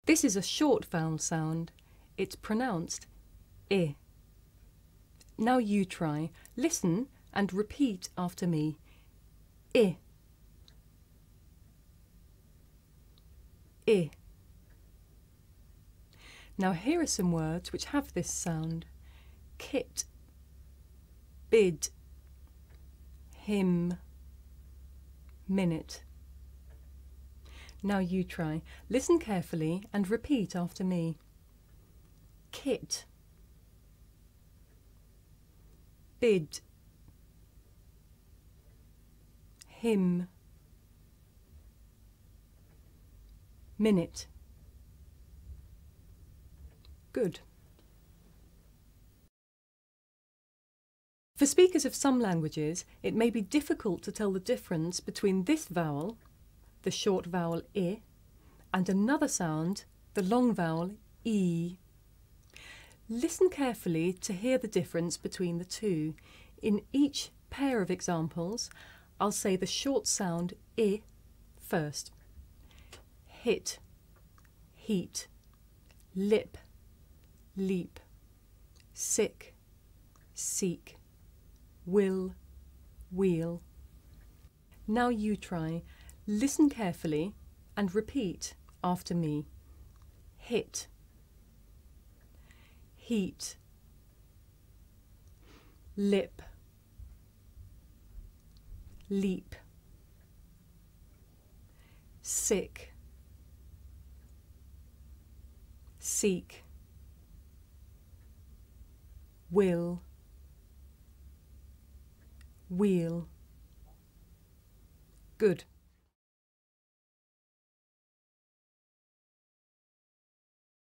This is a short vowel sound. It's pronounced I. Now you try. Listen and repeat after me. I. I. Now here are some words which have this sound. Kit, bid, him, minute. Now you try. Listen carefully and repeat after me. Kit, bid, him, minute. Good. For speakers of some languages, it may be difficult to tell the difference between this vowel, the short vowel I, and another sound, the long vowel E. Listen carefully to hear the difference between the two. In each pair of examples, I'll say the short sound I first. Hit, heat, lip, leap, sick, seek, will, wheel. Now you try. Listen carefully and repeat after me. Hit, heat, lip, leap, sick, seek, will, wheel. Good.